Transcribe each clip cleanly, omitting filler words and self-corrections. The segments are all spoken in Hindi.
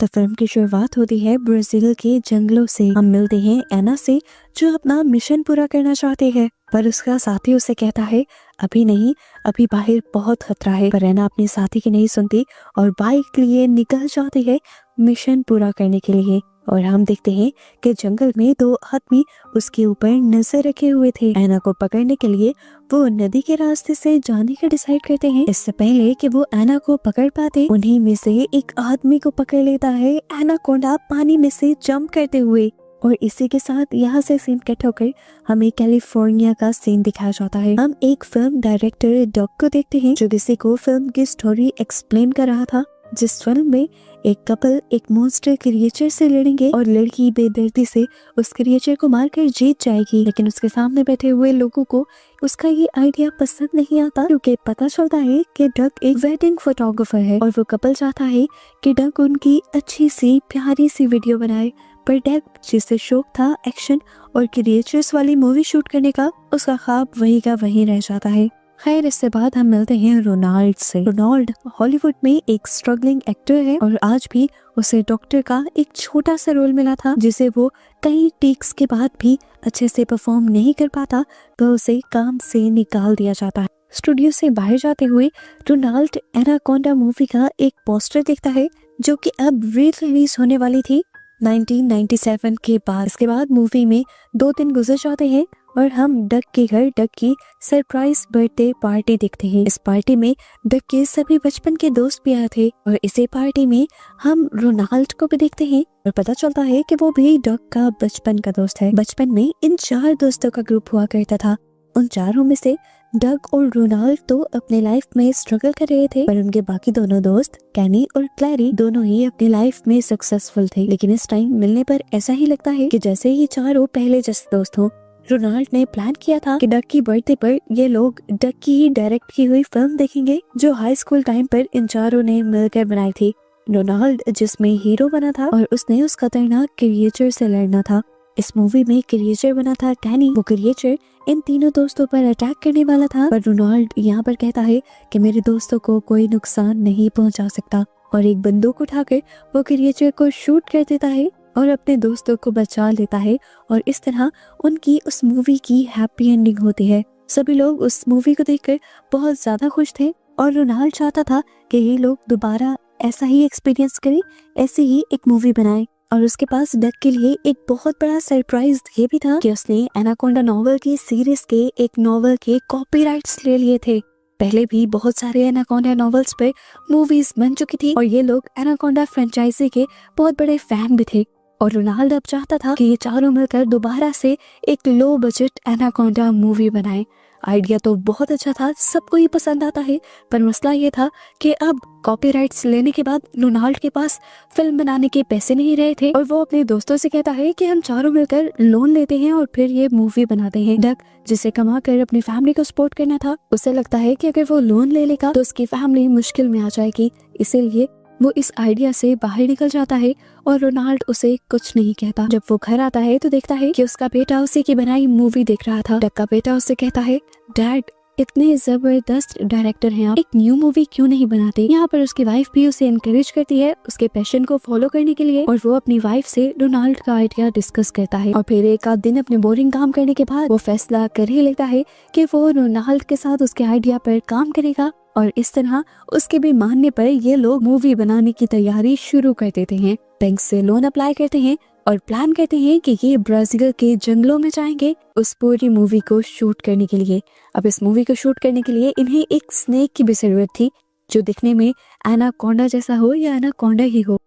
तो फिल्म की शुरुआत होती है ब्राजील के जंगलों से। हम मिलते हैं एना से, जो अपना मिशन पूरा करना चाहती है, पर उसका साथी उसे कहता है अभी नहीं, अभी बाहर बहुत खतरा है। पर एना अपने साथी की नहीं सुनती और बाइक लिए निकल जाती है मिशन पूरा करने के लिए। और हम देखते हैं कि जंगल में दो आदमी उसके ऊपर नजर रखे हुए थे। एना को पकड़ने के लिए वो नदी के रास्ते से जाने का डिसाइड करते हैं। इससे पहले कि वो एना को पकड़ पाते, उन्हीं में से एक आदमी को पकड़ लेता है एनाकोंडा पानी में से जंप करते हुए। और इसी के साथ यहाँ से सीन कट होकर हमें कैलिफोर्निया का सीन दिखाया जाता है। हम एक फिल्म डायरेक्टर डॉग को देखते हैं जो किसी को फिल्म की स्टोरी एक्सप्लेन कर रहा था, जिस फिल्म में एक कपल एक मॉन्स्टर क्रिएचर से लड़ेंगे और लड़की बेदर्दी से उस क्रिएचर को मारकर जीत जाएगी। लेकिन उसके सामने बैठे हुए लोगों को उसका ये आइडिया पसंद नहीं आता, क्योंकि पता चलता है कि डक एक वेडिंग फोटोग्राफर है और वो कपल चाहता है कि डक उनकी अच्छी सी प्यारी सी वीडियो बनाए। पर डक, जिसे शौक था एक्शन और क्रिएचर्स वाली मूवी शूट करने का, उसका ख्वाब वही का वही रह जाता है। खैर, इससे बाद हम मिलते हैं रोनाल्ड से। रोनाल्ड हॉलीवुड में एक स्ट्रगलिंग एक्टर है और आज भी उसे डॉक्टर का एक छोटा सा रोल मिला था, जिसे वो कई टेक्स के बाद भी अच्छे से परफॉर्म नहीं कर पाता, तो उसे काम से निकाल दिया जाता है। स्टूडियो से बाहर जाते हुए रोनाल्ड एनाकोंडा मूवी का एक पोस्टर देखता है, जो कि अब री रिलीज होने वाली थी 1997 के बाद। इसके बाद मूवी में 2 दिन गुजर जाते हैं और हम डक के घर डक की सरप्राइज बर्थडे पार्टी देखते हैं। इस पार्टी में डक के सभी बचपन के दोस्त भी आए थे और इसी पार्टी में हम रोनाल्ड को भी देखते हैं और पता चलता है कि वो भी डक का बचपन का दोस्त है। बचपन में इन 4 दोस्तों का ग्रुप हुआ करता था। उन चारों में से डक और रोनाल्ड तो अपने लाइफ में स्ट्रगल कर रहे थे, पर उनके बाकी दोनों दोस्त कैनी और क्लैरी दोनों ही अपनी लाइफ में सक्सेसफुल थे। लेकिन इस टाइम मिलने पर ऐसा ही लगता है कि जैसे ही चारों पहले जैसे दोस्त हों। रोनाल्ड ने प्लान किया था कि डक की बर्थडे पर ये लोग डक की ही डायरेक्ट की हुई फिल्म देखेंगे, जो हाई स्कूल टाइम पर इन चारों ने मिलकर बनाई थी। रोनाल्ड जिसमें हीरो बना था और उसने उस खतरनाक क्रिएचर से लड़ना था। इस मूवी में क्रिएचर बना था कैनी। वो क्रिएचर इन तीनों दोस्तों पर अटैक करने वाला था, पर रोनाल्ड यहाँ पर कहता है कि मेरे दोस्तों को कोई नुकसान नहीं पहुंचा सकता, और एक बंदूक उठाकर वो क्रिएचर को शूट कर देता है और अपने दोस्तों को बचा लेता है। और इस तरह उनकी उस मूवी की हैप्पी एंडिंग होती है। सभी लोग उस मूवी को देखकर बहुत ज्यादा खुश थे और रोनाल्ड चाहता था कि ये लोग दोबारा ऐसा ही एक्सपीरियंस करें, ऐसी ही एक मूवी बनाए। और उसके पास डक के लिए एक बहुत बड़ा सरप्राइज ये भी था कि उसने एनाकोंडा नॉवल की सीरीज के एक नॉवल के कॉपीराइट्स ले लिए थे। पहले भी बहुत सारे एनाकोंडा नॉवेल्स पे मूवीज बन चुकी थी और ये लोग एनाकोंडा फ्रेंचाइजी के बहुत बड़े फैन भी थे। और रोनाल्ड अब चाहता था कि ये चारों मिलकर दोबारा से एक लो बजट एनाकोंडा मूवी बनाए। आइडिया तो बहुत अच्छा था, सबको ही पसंद आता है, पर मसला ये था कि अब कॉपीराइट्स लेने के बाद रोनाल्ड के पास फिल्म बनाने के पैसे नहीं रहे थे और वो अपने दोस्तों से कहता है कि हम चारों मिलकर लोन लेते हैं और फिर ये मूवी बनाते हैं। डक, जिसे कमा कर अपनी फैमिली को सपोर्ट करना था, उसे लगता है कि अगर वो लोन ले लेगा तो उसकी फैमिली मुश्किल में आ जाएगी, इसीलिए वो इस आइडिया से बाहर निकल जाता है और रोनाल्ड उसे कुछ नहीं कहता। जब वो घर आता है तो देखता है कि उसका बेटा उसी की बनाई मूवी देख रहा था। डक का बेटा उससे कहता है, डैड, इतने जबरदस्त डायरेक्टर हैं आप, एक न्यू मूवी क्यों नहीं बनाते। यहाँ पर उसकी वाइफ भी उसे एनकरेज करती है उसके पैशन को फॉलो करने के लिए, और वो अपनी वाइफ से रोनाल्ड का आइडिया डिस्कस करता है। और फिर एक आध दिन अपने बोरिंग काम करने के बाद वो फैसला कर ही लेता है कि वो रोनाल्ड के साथ उसके आइडिया पर काम करेगा। और इस तरह उसके भी मानने पर ये लोग मूवी बनाने की तैयारी शुरू कर देते हैं। बैंक से लोन अप्लाई करते हैं और प्लान करते हैं कि ये ब्राजील के जंगलों में जाएंगे उस पूरी मूवी को शूट करने के लिए। अब इस मूवी को शूट करने के लिए इन्हें एक स्नेक की भी जरूरत थी, जो दिखने में एनाकोंडा जैसा हो या एनाकोंडा ही हो।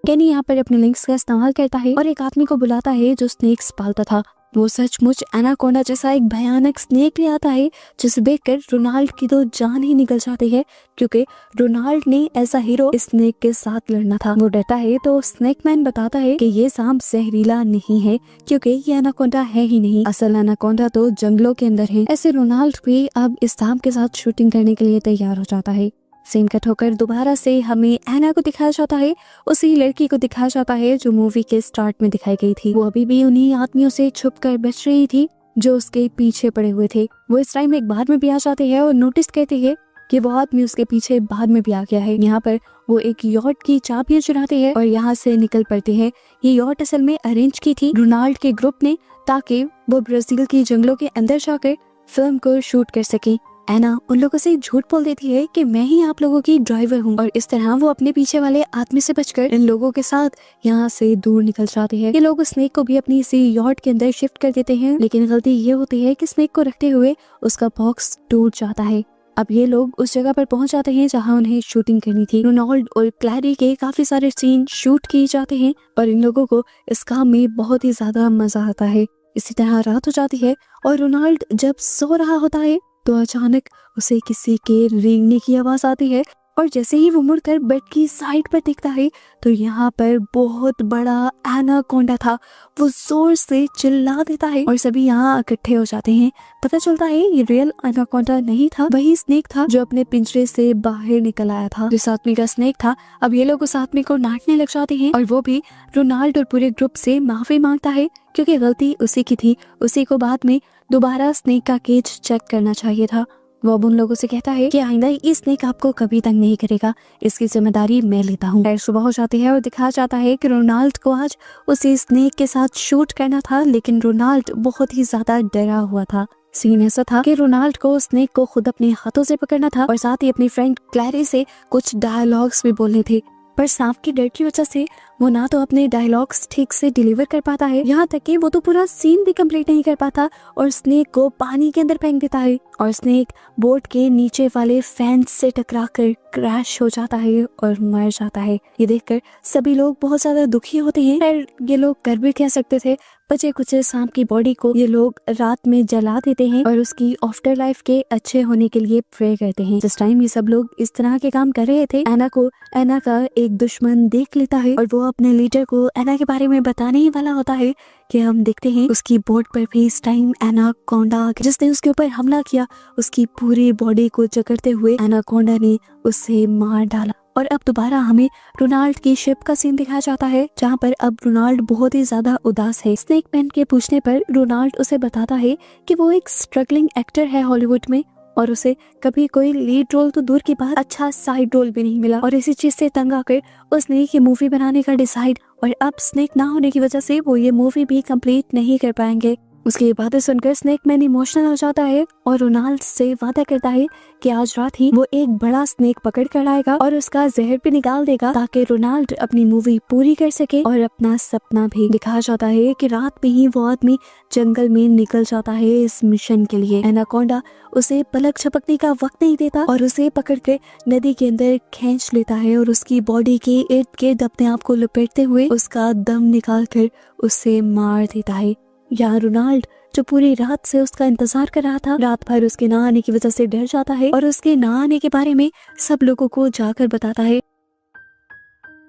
कैनी यहाँ पर अपने लिंक्स का इस्तेमाल करता है और एक आदमी को बुलाता है जो स्नेक्स पालता था। वो सचमुच एनाकोंडा जैसा एक भयानक स्नेक ले आता है, जिसे देखकर रोनाल्ड की तो जान ही निकल जाती है, क्योंकि रोनाल्ड ने ऐसा हीरो स्नेक के साथ लड़ना था। वो डरता है तो स्नेक मैन बताता है कि ये सांप जहरीला नहीं है, क्योंकि ये एनाकोंडा है ही नहीं, असल एनाकोंडा तो जंगलों के अंदर है। ऐसे रोनाल्ड भी अब इस सांप के साथ शूटिंग करने के लिए तैयार हो जाता है। सीन कट होकर दोबारा से हमें एना को दिखाया जाता है, उसी लड़की को दिखाया जाता है जो मूवी के स्टार्ट में दिखाई गई थी। वो अभी भी उन्हीं आदमियों से छुपकर बच रही थी जो उसके पीछे पड़े हुए थे। वो इस टाइम एक बार में भी आ जाती है और नोटिस करती है कि वो आदमी उसके पीछे बाद में भी आ गया है। यहाँ पर वो एक यॉट की चाबियां चुराते हैं और यहाँ से निकल पड़ते हैं। ये यॉट असल में अरेंज की थी रोनाल्ड के ग्रुप ने, ताकि वो ब्राजील के जंगलों के अंदर जाकर फिल्म को शूट कर सके। एना उन लोगों से झूठ बोल देती है कि मैं ही आप लोगों की ड्राइवर हूँ, और इस तरह वो अपने पीछे वाले आदमी से बचकर इन लोगों के साथ यहाँ से दूर निकल जाते हैं। ये लोग स्नेक को भी अपनी इसी यॉट के अंदर शिफ्ट कर देते हैं, लेकिन गलती ये होती है कि स्नेक को रखते हुए उसका बॉक्स टूट जाता है। अब ये लोग उस जगह पर पहुंच जाते हैं जहां उन्हें शूटिंग करनी थी। रोनाल्ड और क्लैरी के काफी सारे सीन शूट किए जाते हैं और इन लोगों को इस काम में बहुत ही ज्यादा मजा आता है। इसी तरह रात हो जाती है और रोनाल्ड जब सो रहा होता है तो अचानक उसे किसी के रेंगने की आवाज आती है, और जैसे ही वो मुड़कर बेड की साइड पर देखता है तो यहाँ पर बहुत बड़ा एनाकोंडा था। वो जोर से चिल्ला देता है और सभी यहाँ इकट्ठे हो जाते हैं। पता चलता है ये रियल एनाकोंडा नहीं था, वही स्नेक था जो अपने पिंजरे से बाहर निकल आया था। जिस आदमी का स्नेक था, अब ये लोग उस आदमी को डांटने लग जाते हैं और वो भी रोनाल्ड और पूरे ग्रुप से माफी मांगता है, क्योंकि गलती उसी की थी। उसी को बाद में दोबारा स्नेक का केज चेक करना चाहिए था। वो अब उन लोगों से कहता है कि आइंदा ये स्नेक आपको कभी तंग नहीं करेगा, इसकी जिम्मेदारी मैं लेता हूँ। खैर सुबह हो जाती है और दिखाया जाता है कि रोनाल्ड को आज उसी स्नेक के साथ शूट करना था, लेकिन रोनाल्ड बहुत ही ज्यादा डरा हुआ था। सीन ऐसा था कि रोनाल्ड को स्नेक को खुद अपने हाथों से पकड़ना था और साथ ही अपनी फ्रेंड क्लैरी से कुछ डायलॉग्स भी बोलने थे, पर सांप की डर की वजह से वो ना तो अपने डायलॉग्स ठीक से डिलीवर कर पाता है, यहाँ तक कि वो तो पूरा सीन भी कंप्लीट नहीं कर पाता और स्नेक को पानी के अंदर फेंक देता है और स्नेक बोट के नीचे वाले फैंस से टकराकर क्रैश हो जाता है और मर जाता है। ये देखकर सभी लोग बहुत ज्यादा दुखी होते हैं। खैर ये लोग कर भी कह सकते थे, बचे कुछ सांप की बॉडी को ये लोग रात में जला देते हैं और उसकी आफ्टर लाइफ के अच्छे होने के लिए प्रे करते हैं। जिस टाइम ये सब लोग इस तरह के काम कर रहे थे, एना को एना का एक दुश्मन देख लेता है और वो अपने लीडर को एना के बारे में बताने ही वाला होता है कि हम देखते हैं उसकी बोट पर भी इस टाइम एनाकोंडा जिसने उसके ऊपर हमला किया, उसकी पूरी बॉडी को जकड़ते हुए एनाकोंडा ने उसे मार डाला। और अब दोबारा हमें रोनाल्ड की शिप का सीन दिखाया जाता है, जहाँ पर अब रोनाल्ड बहुत ही ज्यादा उदास है। स्नेक मैन के पूछने पर रोनाल्ड उसे बताता है कि वो एक स्ट्रगलिंग एक्टर है हॉलीवुड में और उसे कभी कोई लीड रोल तो दूर की बात अच्छा साइड रोल भी नहीं मिला, और इसी चीज से तंग आकर उसने ये मूवी बनाने का डिसाइड, और अब स्नेक ना होने की वजह से वो ये मूवी भी कंप्लीट नहीं कर पाएंगे। उसकी बातें सुनकर स्नेक मैन इमोशनल हो जाता है और रोनाल्ड से वादा करता है कि आज रात ही वो एक बड़ा स्नेक पकड़ कर आएगा और उसका जहर भी निकाल देगा, ताकि रोनाल्ड अपनी मूवी पूरी कर सके और अपना सपना भी। दिखाया जाता है कि रात में ही वो आदमी जंगल में निकल जाता है इस मिशन के लिए। एनाकोंडा उसे पलक झपकने का वक्त नहीं देता और उसे पकड़ के नदी के अंदर खींच लेता है और उसकी बॉडी के इर्द गिर्द अपने आप को लपेटते हुए उसका दम निकाल कर उसे मार देता है। यहाँ रोनाल्ड जो पूरी रात से उसका इंतजार कर रहा था, रात भर उसके ना आने की वजह से डर जाता है और उसके ना आने के बारे में सब लोगों को जाकर बताता है।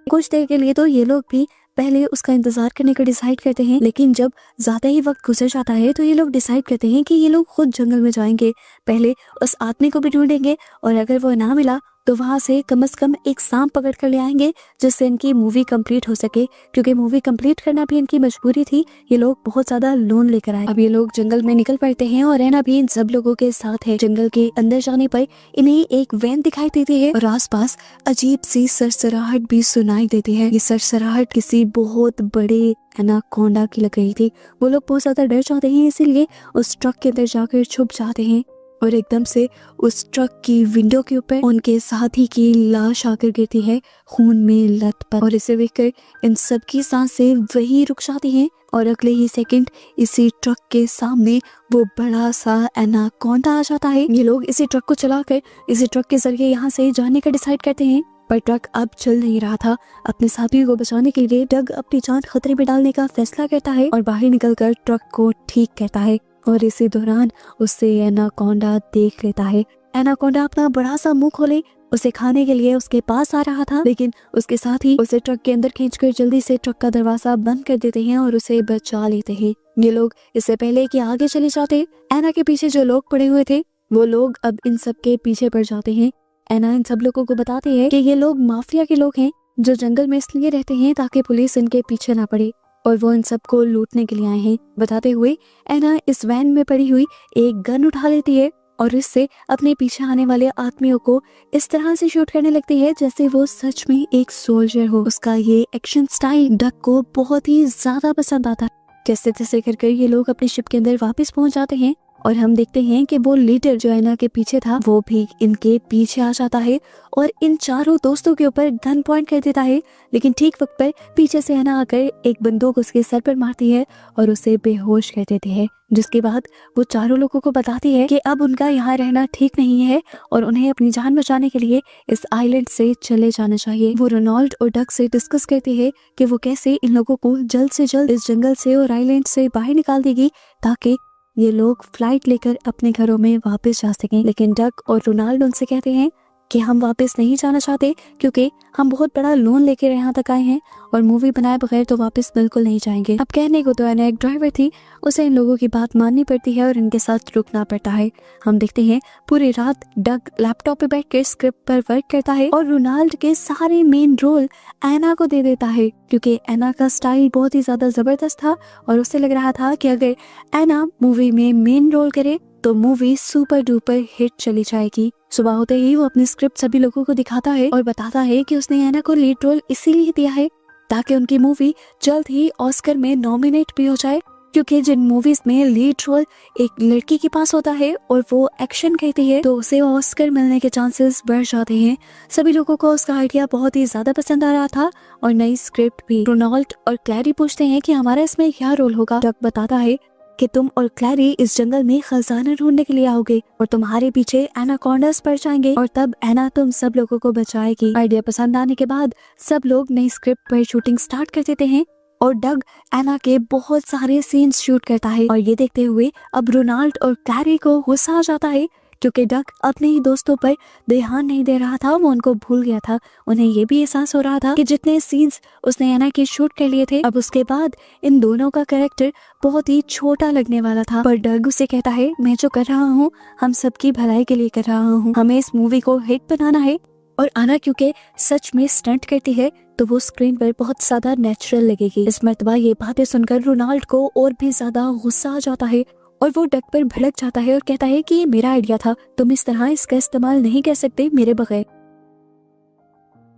कुछ देर के लिए तो ये लोग भी पहले उसका इंतजार करने का डिसाइड करते हैं, लेकिन जब ज्यादा ही वक्त गुजर जाता है तो ये लोग डिसाइड करते हैं कि ये लोग खुद जंगल में जाएंगे, पहले उस आदमी को भी ढूंढेंगे और अगर वो ना मिला तो वहां से कम से एक सांप पकड़ कर ले आएंगे, जिससे इनकी मूवी कंप्लीट हो सके, क्योंकि मूवी कंप्लीट करना भी इनकी मजबूरी थी। ये लोग बहुत ज्यादा लोन लेकर आए। अब ये लोग जंगल में निकल पड़ते हैं और एना भी इन सब लोगों के साथ है। जंगल के अंदर जाने पर इन्हें एक वैन दिखाई देती है और आसपास अजीब सी सरसराहट भी सुनाई देती है। ये सरसराहट किसी बहुत बड़े एनाकोंडा की लग रही थी। वो लोग बहुत ज्यादा डर जाते हैं, इसीलिए उस ट्रक के अंदर जाकर छुप जाते हैं और एकदम से उस ट्रक की विंडो के ऊपर उनके साथी की लाश आकर गिरती है खून में लथपथ, और इसे देखकर इन सब की सांसें वही रुक जाती हैं और अगले ही सेकंड इसी ट्रक के सामने वो बड़ा सा एनाकोंडा आ जाता है। ये लोग इसी ट्रक को चलाकर इसी ट्रक के जरिए यहाँ से जाने का डिसाइड करते हैं, पर ट्रक अब चल नहीं रहा था। अपने साथियों को बचाने के लिए डग अपनी जान खतरे में डालने का फैसला करता है और बाहर निकलकर ट्रक को ठीक करता है, और इसी दौरान उससे एनाकोंडा देख लेता है। एनाकोंडा अपना बड़ा सा मुंह खोले उसे खाने के लिए उसके पास आ रहा था, लेकिन उसके साथ ही उसे ट्रक के अंदर खींचकर जल्दी से ट्रक का दरवाजा बंद कर देते हैं और उसे बचा लेते हैं। ये लोग इससे पहले कि आगे चले जाते, एना के पीछे जो लोग पड़े हुए थे वो लोग अब इन सब के पीछे पड़ जाते हैं। एना इन सब लोगों को बताते हैं कि ये लोग माफिया के लोग हैं जो जंगल में इसलिए रहते हैं ताकि पुलिस इनके पीछे ना पड़े और वो इन सब को लूटने के लिए आए हैं। बताते हुए एना इस वैन में पड़ी हुई एक गन उठा लेती है और इससे अपने पीछे आने वाले आदमियों को इस तरह से शूट करने लगती है जैसे वो सच में एक सोल्जर हो। उसका ये एक्शन स्टाइल डक को बहुत ही ज्यादा पसंद आता है। कैसे तैसे कर ये लोग अपने शिप के अंदर वापस पहुंच जाते हैं और हम देखते हैं कि वो लीडर जो एना के पीछे था वो भी इनके पीछे आ जाता है और इन चारों दोस्तों के ऊपर गन पॉइंट कर देता है। लेकिन ठीक वक्त पर पीछे से एना आकर एक बंदूक उसके सर पर मारती है और उसे बेहोश कर देती है, जिसके बाद वो चारों लोगों को बताती है कि अब उनका यहाँ रहना ठीक नहीं है और उन्हें अपनी जान बचाने के लिए इस आइलैंड से चले जाना चाहिए। वो रोनाल्ड और डक से डिस्कस करती है कि वो कैसे इन लोगों को जल्द से जल्द इस जंगल से और आइलैंड से बाहर निकाल देगी ताकि ये लोग फ्लाइट लेकर अपने घरों में वापस जा सकें। लेकिन डक और रोनाल्ड उनसे कहते हैं कि हम वापस नहीं जाना चाहते क्योंकि हम बहुत बड़ा लोन लेकर यहाँ तक आए हैं और मूवी बनाए बगैर तो वापस बिल्कुल नहीं जाएंगे। अब कहने को तो एना एक ड्राइवर थी, उसे इन लोगों की बात माननी पड़ती है और इनके साथ रुकना पड़ता है। हम देखते हैं पूरी रात डक लैपटॉप पे बैठकर स्क्रिप्ट पर वर्क करता है और रोनाल्ड के सारे मेन रोल एना को दे देता है क्योंकि एना का स्टाइल बहुत ही ज्यादा जबरदस्त था और उसे लग रहा था कि अगर एना मूवी में मेन रोल करे तो मूवी सुपर डुपर हिट चली जाएगी। सुबह होते ही वो अपनी स्क्रिप्ट सभी लोगों को दिखाता है और बताता है कि उसने एना को लीड रोल इसीलिए दिया है ताकि उनकी मूवी जल्द ही ऑस्कर में नॉमिनेट भी हो जाए, क्योंकि जिन मूवीज में लीड रोल एक लड़की के पास होता है और वो एक्शन कहती है तो उसे ऑस्कर मिलने के चांसेस बढ़ जाते हैं। सभी लोगों को उसका आइडिया बहुत ही ज्यादा पसंद आ रहा था और नई स्क्रिप्ट भी। रोनाल्ड और क्लैरी पूछते हैं कि हमारा इसमें क्या रोल होगा। डक बताता है कि तुम और क्लैरी इस जंगल में खजाना ढूंढने के लिए आओगे और तुम्हारे पीछे एनाकोंडास पड़ जाएंगे और तब एना तुम सब लोगों को बचाएगी। आइडिया पसंद आने के बाद सब लोग नई स्क्रिप्ट पर शूटिंग स्टार्ट कर देते हैं और डग एना के बहुत सारे सीन्स शूट करता है। और ये देखते हुए अब रोनाल्ड और क्लैरी को गुस्सा आ जाता है क्योंकि डक अपने ही दोस्तों पर ध्यान नहीं दे रहा था, वो उनको भूल गया था। उन्हें ये भी एहसास हो रहा था कि जितने सीन्स उसने एना के शूट कर लिए थे अब उसके बाद इन दोनों का कैरेक्टर बहुत ही छोटा लगने वाला था। पर डग उसे कहता है मैं जो कर रहा हूँ हम सबकी भलाई के लिए कर रहा हूँ, हमें इस मूवी को हिट बनाना है। और आना क्योंकि सच में स्टंट करती है तो वो स्क्रीन पर बहुत ज्यादा नेचुरल लगेगी। इस मर्तबा ये बातें सुनकर रोनाल्ड को और भी ज्यादा गुस्सा आ जाता है और वो डक पर भड़क जाता है और कहता है कि ये मेरा आइडिया था, तुम इस तरह इसका इस्तेमाल नहीं कर सकते मेरे बगैर।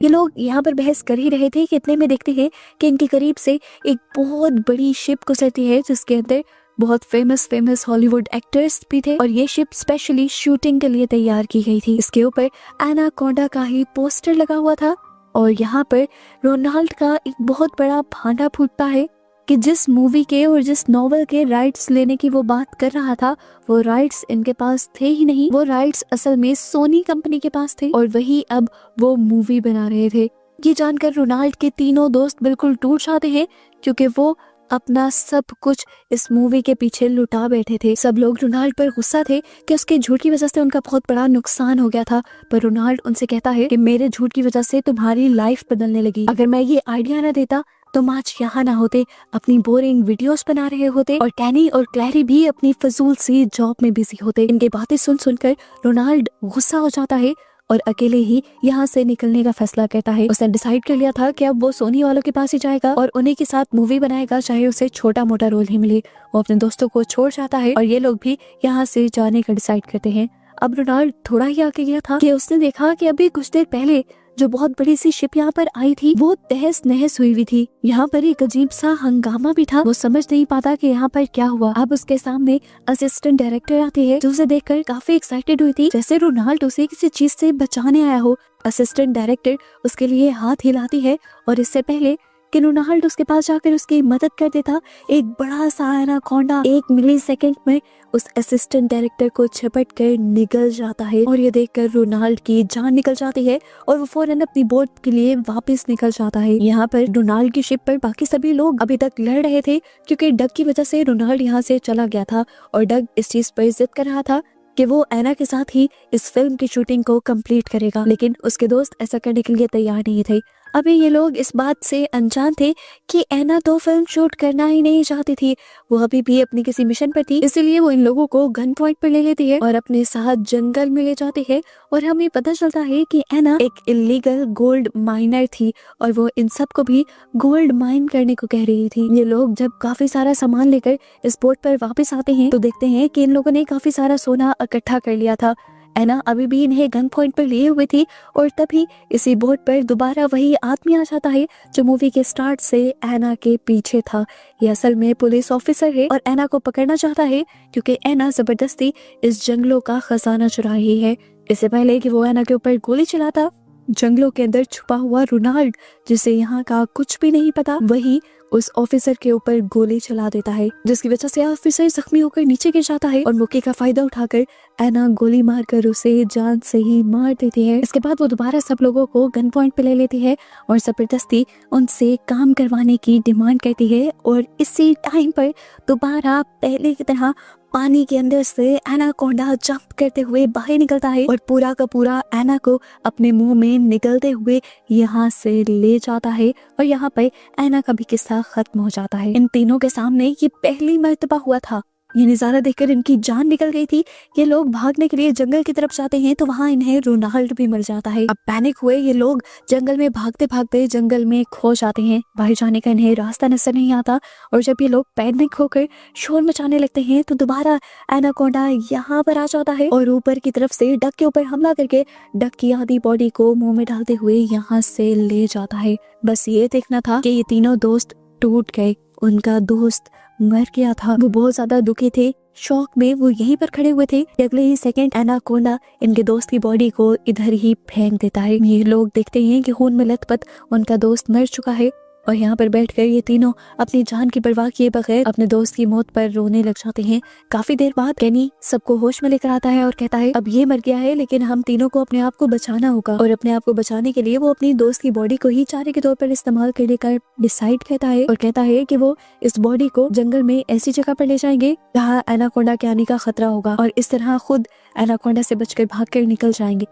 ये लोग यहाँ पर बहस कर ही रहे थे कि इतने में देखते हैं कि इनके करीब से एक बहुत बड़ी शिप गुजरती है जिसके अंदर बहुत फेमस हॉलीवुड एक्टर्स भी थे और ये शिप स्पेशली शूटिंग के लिए तैयार की गई थी। इसके ऊपर एनाकोंडा का ही पोस्टर लगा हुआ था और यहाँ पर रोनाल्ड का एक बहुत बड़ा भांडा फूटता है कि जिस मूवी के और जिस नॉवल के राइट्स लेने की वो बात कर रहा था वो राइट्स इनके पास थे ही नहीं। वो राइट्स असल में सोनी कंपनी के पास थे और वही अब वो मूवी बना रहे थे। ये जानकर रोनाल्ड के तीनों दोस्त बिल्कुल टूट जाते हैं क्योंकि वो अपना सब कुछ इस मूवी के पीछे लुटा बैठे थे। सब लोग रोनाल्ड पर गुस्सा थे कि उसके झूठ की वजह से उनका बहुत बड़ा नुकसान हो गया था। पर रोनाल्ड उनसे कहता है कि मेरे झूठ की वजह से तुम्हारी लाइफ बदलने लगी। अगर मैं ये आइडिया ना देता तुम आज यहाँ ना होते, अपनी बोरिंग वीडियोस बना रहे होते और कैनी और क्लैरी भी अपनी फजूल सी जॉब में बिजी होते। इनके बातें सुन सुनकर रोनाल्ड गुस्सा हो जाता है और अकेले ही यहाँ से निकलने का फैसला करता है। उसने डिसाइड कर लिया था कि अब वो सोनी वालों के पास ही जाएगा और उन्हीं के साथ मूवी बनाएगा चाहे उसे छोटा मोटा रोल ही मिले। वो अपने दोस्तों को छोड़ जाता है और ये लोग भी यहाँ से जाने का डिसाइड करते हैं। अब रोनाल्ड थोड़ा ही आगे गया था कि उसने देखा कि अभी कुछ देर पहले जो बहुत बड़ी सी शिप यहाँ पर आई थी वो तहस नहस हुई हुई थी। यहाँ पर एक अजीब सा हंगामा भी था। वो समझ नहीं पाता कि यहाँ पर क्या हुआ। अब उसके सामने असिस्टेंट डायरेक्टर आती है जो उसे देखकर काफी एक्साइटेड हुई थी जैसे रोनाल्ड उसे किसी चीज से बचाने आया हो। असिस्टेंट डायरेक्टर उसके लिए हाथ हिलाती है और इससे पहले कि रोनाल्ड उसके पास जाकर उसकी मदद कर देता एक बड़ा सा एनाकोंडा 1 मिलीसेकंड में उस असिस्टेंट डायरेक्टर को झपट कर निकल जाता है और ये देखकर रोनाल्ड की जान निकल जाती है और वो फौरन अपनी बोट के लिए वापस निकल जाता है। यहाँ पर रोनाल्ड की शिप पर बाकी सभी लोग अभी तक लड़ रहे थे क्योंकि डग की वजह से रोनाल्ड यहाँ से चला गया था और डग इस चीज पर जिद कर रहा था कि वो एना के साथ ही इस फिल्म की शूटिंग को कंप्लीट करेगा, लेकिन उसके दोस्त ऐसा करने के लिए तैयार नहीं थे। अभी ये लोग इस बात से अनजान थे कि एना तो फिल्म शूट करना ही नहीं चाहती थी, वो अभी भी अपनी किसी मिशन पर थी। इसलिए वो इन लोगों को गन पॉइंट पर ले लेती है और अपने साथ जंगल में ले जाती है। और हमें पता चलता है कि एना एक इलीगल गोल्ड माइनर थी और वो इन सबको भी गोल्ड माइन करने को कह रही थी। ये लोग जब काफी सारा सामान लेकर इस बोट पर वापस आते हैं तो देखते हैं कि इन लोगों ने काफी सारा सोना इकट्ठा कर लिया था। एना अभी भी इन्हें गन पॉइंट पर लिए हुए थी और तभी इसी बोट पर दोबारा वही आदमी आ जाता है जो मूवी के स्टार्ट से एना के पीछे था। ये असल में पुलिस ऑफिसर है और एना को पकड़ना चाहता है क्योंकि एना जबरदस्ती इस जंगलों का खजाना चुरा रही है। इससे पहले कि वो एना के ऊपर गोली चलाता, जंगलों के अंदर छुपा हुआ रोनाल्ड, जिसे यहाँ का कुछ भी नहीं पता, वही उस ऑफिसर के ऊपर गोली चला देता है, जिसकी वजह से ऑफिसर जख्मी होकर नीचे गिर जाता है और मौके का फायदा उठाकर एना गोली मारकर उसे जान से ही मार देती है। इसके बाद वो दोबारा सब लोगों को गन पॉइंट पे ले लेती है और जबरदस्ती उनसे काम करवाने की डिमांड करती है। और इसी टाइम पर दोबारा पहले की तरह पानी के अंदर से एनाकोंडा जंप करते हुए बाहर निकलता है और पूरा का पूरा एना को अपने मुंह में निकलते हुए यहाँ से ले जाता है और यहाँ पर एना का भी किस्सा खत्म हो जाता है। इन तीनों के सामने ये पहली मर्तबा हुआ था। ये नजारा देखकर इनकी जान निकल गई थी। ये लोग भागने के लिए जंगल की तरफ जाते हैं तो वहाँ इन्हें रोनाल्ड भी मिल जाता है। अब पैनिक हुए ये लोग जंगल में भागते भागते जंगल में खो जाते हैं। बाहर जाने का इन्हें रास्ता नजर नहीं आता और जब ये लोग पैनिक होकर शोर मचाने लगते हैं तो दोबारा एनाकोंडा यहाँ पर आ जाता है और ऊपर की तरफ से डक के ऊपर हमला करके डक की आधी बॉडी को मुंह में डालते हुए यहाँ से ले जाता है। बस ये देखना था कि ये तीनों दोस्त टूट गए, उनका दोस्त मर गया था। वो बहुत ज्यादा दुखी थे, शौक में वो यहीं पर खड़े हुए थे। अगले ही सेकंड एनाकोंडा इनके दोस्त की बॉडी को इधर ही फेंक देता है। ये लोग देखते हैं कि खून में लथपथ उनका दोस्त मर चुका है और यहाँ पर बैठकर ये तीनों अपनी जान की परवाह किए बगैर अपने दोस्त की मौत पर रोने लग जाते हैं। काफी देर बाद केनी सबको होश में लेकर आता है और कहता है अब ये मर गया है लेकिन हम तीनों को अपने आप को बचाना होगा। और अपने आप को बचाने के लिए वो अपनी दोस्त की बॉडी को ही चारे के तौर पर इस्तेमाल करने का डिसाइड करता है और कहता है कि वो इस बॉडी को जंगल में ऐसी जगह पर ले जाएंगे जहाँ एनाकोंडा के आने का खतरा होगा और इस तरह खुद एनाकोंडा से बचकर भागकर निकल जाएंगे।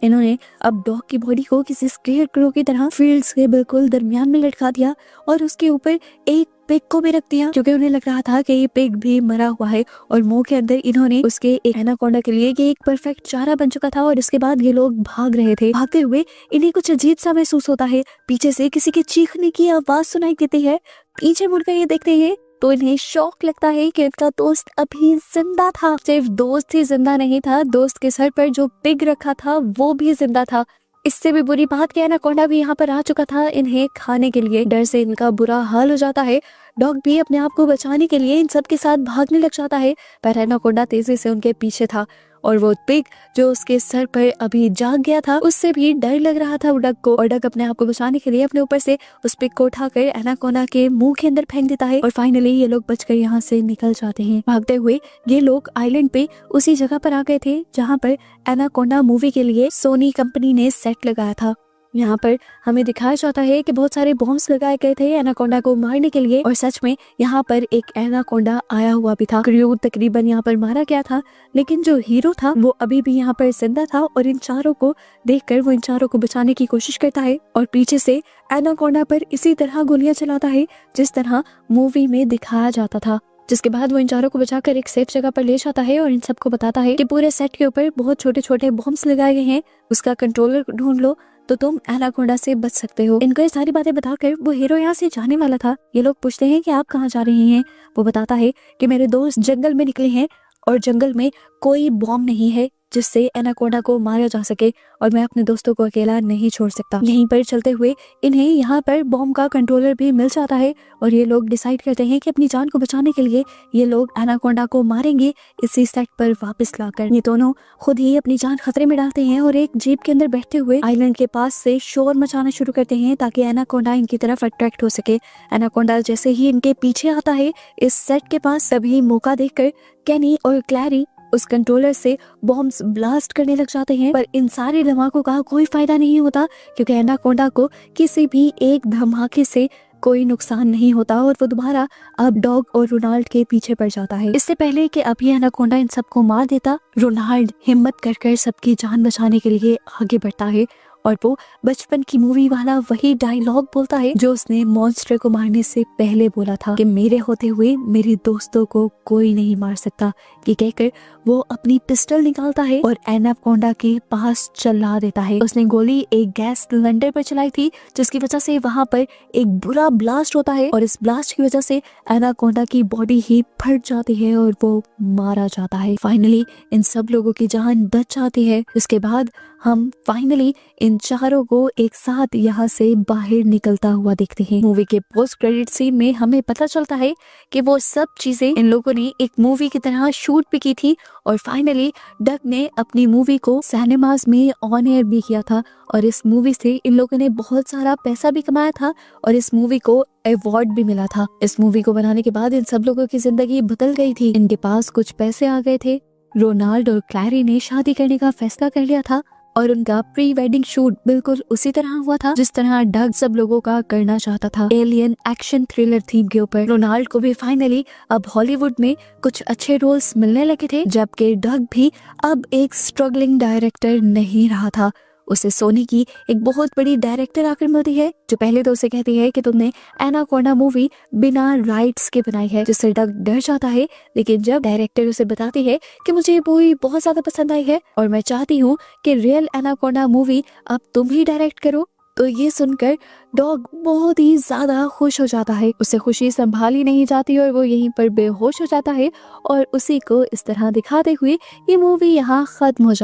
इन्होंने अब डॉग की बॉडी को किसी स्केयर क्रो की तरह फील्ड्स के बिल्कुल दरमियान में लटका दिया और उसके ऊपर एक पिग को भी रख दिया क्योंकि उन्हें लग रहा था कि ये पिग भी मरा हुआ है और मुंह के अंदर इन्होंने उसके एक एनाकोंडा के लिए ये एक परफेक्ट चारा बन चुका था। और इसके बाद ये लोग भाग रहे थे। भागते हुए इन्हें कुछ अजीब सा महसूस होता है, पीछे से किसी के चीखने की आवाज सुनाई देती है। पीछे मुड़कर ये देखते हैं तो इन्हें शौक लगता है कि इनका दोस्त अभी जिंदा था। सिर्फ दोस्त ही जिंदा नहीं था, दोस्त के सर पर जो पिग रखा था वो भी जिंदा था। इससे भी बुरी बात कि एनाकोंडा भी यहाँ पर आ चुका था इन्हें खाने के लिए। डर से इनका बुरा हाल हो जाता है। डॉग भी अपने आप को बचाने के लिए इन सब के साथ भागने लग जाता है पर एनाकोंडा तेजी से उनके पीछे था और वो पिग जो उसके सर पर अभी जाग गया था उससे भी डर लग रहा था डग को। और डग अपने आप को बचाने के लिए अपने ऊपर से उस पिग को उठाकर एनाकोंडा के मुंह के अंदर फेंक देता है और फाइनली ये लोग बचकर यहाँ से निकल जाते हैं। भागते हुए ये लोग आइलैंड पे उसी जगह पर आ गए थे जहाँ पर एनाकोंडा मूवी के लिए सोनी कंपनी ने सेट लगाया था। यहाँ पर हमें दिखाया जाता है कि बहुत सारे बॉम्ब्स लगाए गए थे एनाकोंडा को मारने के लिए और सच में यहाँ पर एक एनाकोंडा आया हुआ भी था। क्रू तकरीबन यहाँ पर मारा गया था लेकिन जो हीरो था वो अभी भी यहाँ पर जिंदा था और इन चारों को देखकर वो इन चारों को बचाने की कोशिश करता है और पीछे से एनाकोंडा पर इसी तरह गोलियां चलाता है जिस तरह मूवी में दिखाया जाता था। जिसके बाद वो इन चारों को बचाकर एक सेफ जगह पर ले जाता है और इन सबको बताता है कि पूरे सेट के ऊपर बहुत छोटे छोटे बॉम्ब्स लगाए गए हैं, उसका कंट्रोलर ढूंढ लो तो तुम एनाकोंडा से बच सकते हो। इनको ये सारी बातें बताकर वो हीरो यहाँ से जाने वाला था। ये लोग पूछते हैं कि आप कहाँ जा रहे हैं। वो बताता है कि मेरे दोस्त जंगल में निकले हैं और जंगल में कोई बॉम्ब नहीं है जिससे एनाकोंडा को मारा जा सके और मैं अपने दोस्तों को अकेला नहीं छोड़ सकता। यहीं पर चलते हुए इन्हें यहाँ पर बॉम्ब का कंट्रोलर भी मिल जाता है और ये लोग डिसाइड करते हैं कि अपनी जान को बचाने के लिए ये लोग एनाकोंडा को मारेंगे इसी सेट पर वापस लाकर। ये दोनों खुद ही अपनी जान खतरे में डालते हैं और एक जीप के अंदर बैठते हुए आइलैंड के पास से शोर मचाना शुरू करते हैं ताकि एनाकोंडा इनकी तरफ अट्रैक्ट हो सके। एनाकोंडा जैसे ही इनके पीछे आता है इस सेट के पास, तभी मौका देखकर केनी और क्लैरी उस कंट्रोलर से बॉम्ब्स ब्लास्ट करने लग जाते हैं पर इन सारे धमाकों का कोई फायदा नहीं होता क्योंकि एनाकोंडा को किसी भी एक धमाके से कोई नुकसान नहीं होता और वो दोबारा अब डॉग और रोनाल्ड के पीछे पड़ जाता है। इससे पहले कि अब ये एनाकोंडा इन सबको मार देता, रोनाल्ड हिम्मत कर सबकी जान बचाने के लिए आगे बढ़ता है और वो बचपन की मूवी वाला वही डायलॉग बोलता है जो उसने मॉन्स्टर को मारने से पहले बोला था कि मेरे होते हुए मेरे दोस्तों को कोई नहीं मार सकता। ये कहकर वो अपनी पिस्टल निकालता है और एनाकोंडा के पास चला देता है। उसने गोली एक गैस सिलेंडर पर चलाई थी जिसकी वजह से वहां पर एक बुरा ब्लास्ट होता है और इस ब्लास्ट की वजह से एनाकोंडा की बॉडी ही फट जाती है और वो मारा जाता है। फाइनली इन सब लोगों की जान बच जाती है। उसके बाद हम फाइनली इन चारों को एक साथ यहाँ से बाहर निकलता हुआ देखते हैं। मूवी के पोस्ट क्रेडिट सीन में हमें पता चलता है कि वो सब चीजें इन लोगों ने एक मूवी की तरह शूट भी की थी और फाइनली डग ने अपनी मूवी को सिनेमास में ऑन एयर भी किया था और इस मूवी से इन लोगों ने बहुत सारा पैसा भी कमाया था और इस मूवी को अवार्ड भी मिला था। इस मूवी को बनाने के बाद इन सब लोगों की जिंदगी बदल गई थी। इनके पास कुछ पैसे आ गए थे। रोनाल्ड और क्लैरी ने शादी करने का फैसला कर लिया था और उनका प्री वेडिंग शूट बिल्कुल उसी तरह हुआ था जिस तरह डग सब लोगों का करना चाहता था, एलियन एक्शन थ्रिलर थीम के ऊपर। रोनाल्ड को भी फाइनली अब हॉलीवुड में कुछ अच्छे रोल्स मिलने लगे थे, जबकि डग भी अब एक स्ट्रगलिंग डायरेक्टर नहीं रहा था। उसे सोनी की एक बहुत बड़ी डायरेक्टर आकर मिलती है जो पहले तो उसे कहती है कि तुमने एनाकोंडा मूवी बिना राइट्स के बनाई है, जिससे डग डर जाता है। लेकिन जब डायरेक्टर उसे बताती है कि मुझे ये मूवी बहुत ज्यादा पसंद आई है और मैं चाहती हूँ कि रियल एनाकोंडा मूवी अब तुम ही डायरेक्ट करो, तो ये सुनकर डॉग बहुत ही ज्यादा खुश हो जाता है। उसे खुशी संभाली नहीं जाती और वो यहीं पर बेहोश हो जाता है और उसी को इस तरह दिखाते हुए ये मूवी यहाँ खत्म हो जाती है।